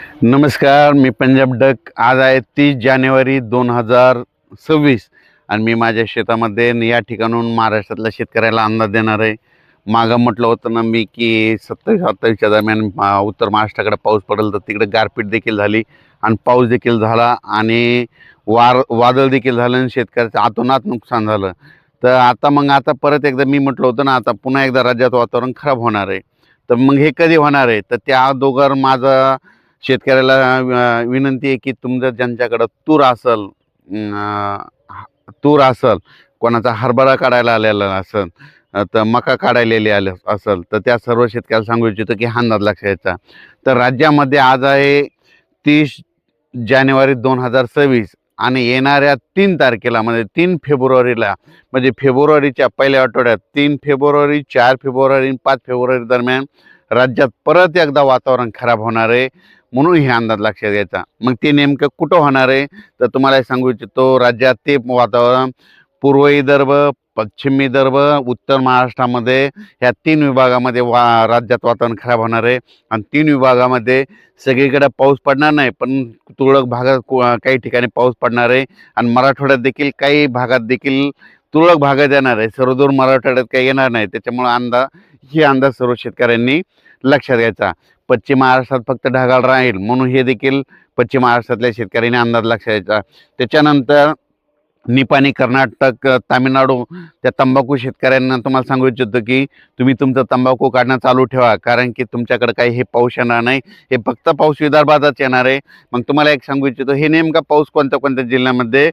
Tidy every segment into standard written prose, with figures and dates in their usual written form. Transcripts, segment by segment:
नमस्कार, मी पंजाब डक. आज आहे 30 जानेवारी 2026 आणि मी माझ्या शेतामध्ये या ठिकाणून महाराष्ट्रातल्या शेतकऱ्याला अंदाज देणार आहे. मागं म्हटलं होतं ना मी की 27-28च्या दरम्यान उत्तर महाराष्ट्राकडे पाऊस पडेल, तर तिकडे गारपीट देखील झाली आणि पाऊस देखील झाला आणि वादळ देखील झालं आणि शेतकऱ्याचं अतोनात नुकसान झालं. तर आता परत एकदा मी म्हटलं होतं ना, आता पुन्हा एकदा राज्यात वातावरण खराब होणार आहे. तर मग हे कधी होणार आहे? तर त्या अगोदर माझा शेतकऱ्याला विनंती आहे की तुमचं ज्यांच्याकडं तूर असेल, कोणाचा हरभरा काढायला आलेला असेल, तर मका काढायलेली आले असेल, तर त्या सर्व शेतकऱ्याला सांगू इच्छितो की हा अंदाज लक्षात घ्यायचा. तर राज्यामध्ये आज आहे 30 जानेवारी 2026 आणि येणाऱ्या 3 तारखेला म्हणजे 3 फेब्रुवारीला, म्हणजे फेब्रुवारीच्या पहिल्या आठवड्यात 3 फेब्रुवारी, 4 फेब्रुवारी आणि 5 फेब्रुवारी दरम्यान राज्यात परत एकदा वातावरण खराब होणार आहे. म्हणून हे अंदाज लक्षात घ्यायचा. मग ते नेमकं कुठं होणार आहे? तर तुम्हाला सांगू इच्छितो, राज्यात ते वातावरण पूर्व विदर्भ, पश्चिम विदर्भ, उत्तर महाराष्ट्रामध्ये ह्या 3 विभागामध्ये राज्यात वातावरण खराब होणार आहे. आणि 3 विभागामध्ये सगळीकडे पाऊस पडणार नाही, पण तुरळक भागात काही ठिकाणी पाऊस पडणार आहे. आणि मराठवाड्यात देखील काही भागात देखील तुरळक भागात येणार आहे. सर्वदूर मराठवाड्यात काही येणार नाही. त्याच्यामुळं हे अंदाज सर्व शेतकऱ्यांनी लक्षात घ्यायचा. पश्चिम महाराष्ट्रात फक्त ढगाळ राहील, म्हणून हे देखील पश्चिम महाराष्ट्रातल्या शेतकऱ्यांनी अंदाज लक्षात घ्यायचा. त्याच्यानंतर निपाणी, कर्नाटक, तामिळनाडू त्या तंबाखू शेतकऱ्यांना तुम्हाला सांगू इच्छितो की तुम्ही तुमचं तंबाखू काढणं चालू ठेवा, कारण की तुमच्याकडे काही हे पाऊस येणार नाही. हे फक्त पाऊस विदर्भातच येणार आहे. मग तुम्हाला एक सांगू इच्छितो, हे नेमका पाऊस कोणत्या कोणत्या जिल्ह्यामध्ये,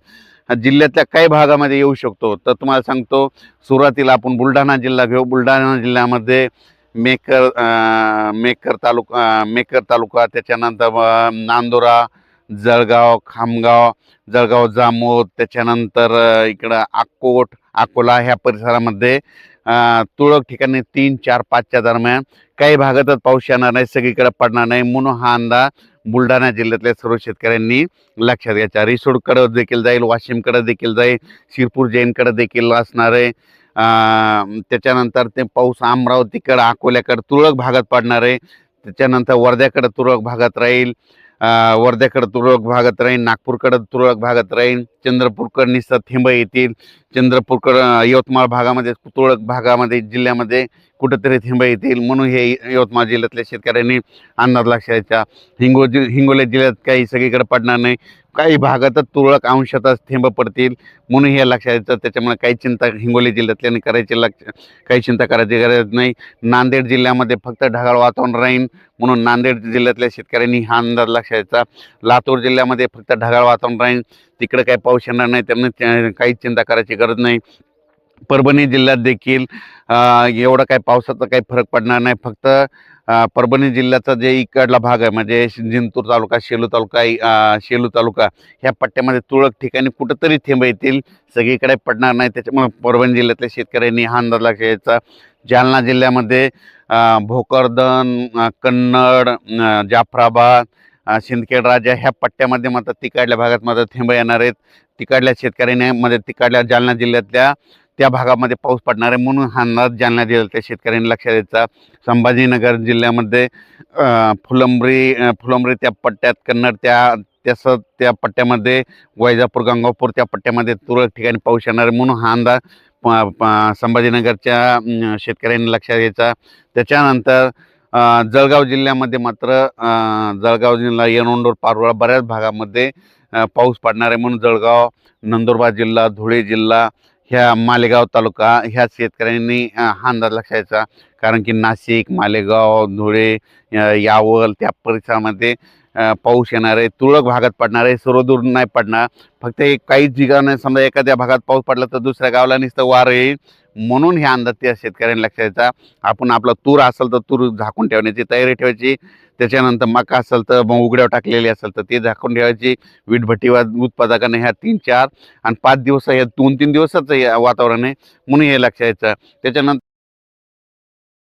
जिल्ह्यातल्या काही भागामध्ये येऊ शकतो. तर तुम्हाला सांगतो, सुरुवातीला आपण बुलढाणा जिल्हा घेऊ. बुलढाणा जिल्ह्यामध्ये मेकर तालुका, त्याच्यानंतर नांदुरा, जळगाव, खामगाव, जळगाव जामोद, त्याच्यानंतर इकडं अकोला ह्या परिसरामध्ये तुरळक ठिकाणी 3, 4, 5च्या दरम्यान काही भागातच पाऊस येणार नाही, सगळीकडे पडणार नाही. म्हणून हा अंदाज बुलढाणा जिल्ह्यातल्या सर्व शेतकऱ्यांनी लक्षात घ्यायचा. रिसोडकडे देखील जाईल, वाशिमकडे देखील जाईल, शिरपूर जैनकडे देखील असणार आहे. त्याच्यानंतर ते पाऊस अमरावतीकडं, अकोल्याकडं तुरळक भागात पडणार आहे. त्याच्यानंतर वर्ध्याकडं तुरळक भागात राहील, नागपूरकडं तुरळक भागात राहील, चंद्रपूरकडं निस्ता थेंब येतील, यवतमाळ भागामध्ये तुरळक भागामध्ये जिल्ह्यामध्ये कुठंतरी थेंब येतील. म्हणून हे यवतमाळ जिल्ह्यातल्या शेतकऱ्यांनी अंदाज लक्षात घ्यायचा. हिंगोली जिल्ह्यात काही सगळीकडे पडणार नाही, काही भागातच तुरळक अंशातच थेंब पडतील. म्हणून हे लक्षात घ्यायचं. त्याच्यामुळे हिंगोली जिल्ह्यातल्याने काही चिंता करायची गरज नाही. नांदेड जिल्ह्यामध्ये फक्त ढगाळ वातावरण राहील, म्हणून नांदेड जिल्ह्यातल्या शेतकऱ्यांनी हा अंदाज लक्षात घ्यायचा. लातूर जिल्ह्यामध्ये फक्त ढगाळ वातावरण राहील, तिकडे काही पाऊस येणार नाही, त्यामुळे काहीच चिंता करायची गरज नाही. परभणी जिल्ह्यात देखील एवढा काही पावसाचा काही फरक पडणार नाही. फक्त परभणी जिल्ह्याचा जे इकडला भाग आहे, म्हणजे जिंतूर तालुका, शेलू तालुका ह्या पट्ट्यामध्ये तुरळक ठिकाणी कुठंतरी थेंब येतील, सगळीकडे पडणार नाही. त्याच्यामुळे परभणी जिल्ह्यातल्या शेतकऱ्यांनी हा अंदाज लक्षात घ्यायचा. जालना जिल्ह्यामध्ये भोकरदन, कन्नड, जाफराबाद, सिंदखेड राजा ह्या पट्ट्यामध्ये मात्र तिकडल्या भागात मात्र थेंब येणार आहेत. तिकडल्या शेतकऱ्यांनी तिकडल्या जालना जिल्ह्यातल्या त्या भागामध्ये पाऊस पडणार आहे. म्हणून हा अंदाज जालना जिल्ह्यातल्या शेतकऱ्यांनी लक्षात द्यायचा. संभाजीनगर जिल्ह्यामध्ये फुलंब्री त्या पट्ट्यात, कन्नड त्या पट्ट्यामध्ये, वैजापूर, गंगापूर त्या पट्ट्यामध्ये तुरळक ठिकाणी पाऊस येणार आहे. म्हणून हा अंदाज संभाजीनगरच्या शेतकऱ्यांनी लक्षात घ्यायचा. त्याच्यानंतर जळगाव जिल्ह्यामध्ये मात्र जळगाव जिल्हा, येरवंडूर, पारोळा बऱ्याच भागामध्ये पाऊस पडणार आहे. म्हणून जळगाव, नंदुरबार जिल्हा, धुळे जिल्हा, ह्या मालेगाव तालुका ह्या शेतकऱ्यांनी हा अंदाज लक्षात घ्यायचा. कारण की नाशिक, मालेगाव, धुळे, यावल त्या परिसरामध्ये पाऊस येणार आहे, तुरळक भागात पडणार आहे, सर्वदूर नाही पडणार. फक्त काही ठिकाणी समजा एखाद्या भागात पाऊस पडला तर दुसऱ्या गावाला नुसतं वार येईल. म्हणून हे अंदाज त्या शेतकऱ्यांनी लक्षात घ्यायचा. आपण आपला तूर असेल तर तूर झाकून ठेवण्याची तयारी ठेवायची. त्याच्यानंतर मका असेल तर मग उघड्यावर टाकलेली असेल तर ते झाकून ठेवायची. वीटभट्टीवर उत्पादकांना ह्या 3, 4 आणि 5 दिवस, हे 2-3 दिवसाचं वातावरण आहे, म्हणून हे लक्षात घ्यायचं. त्याच्यानंतर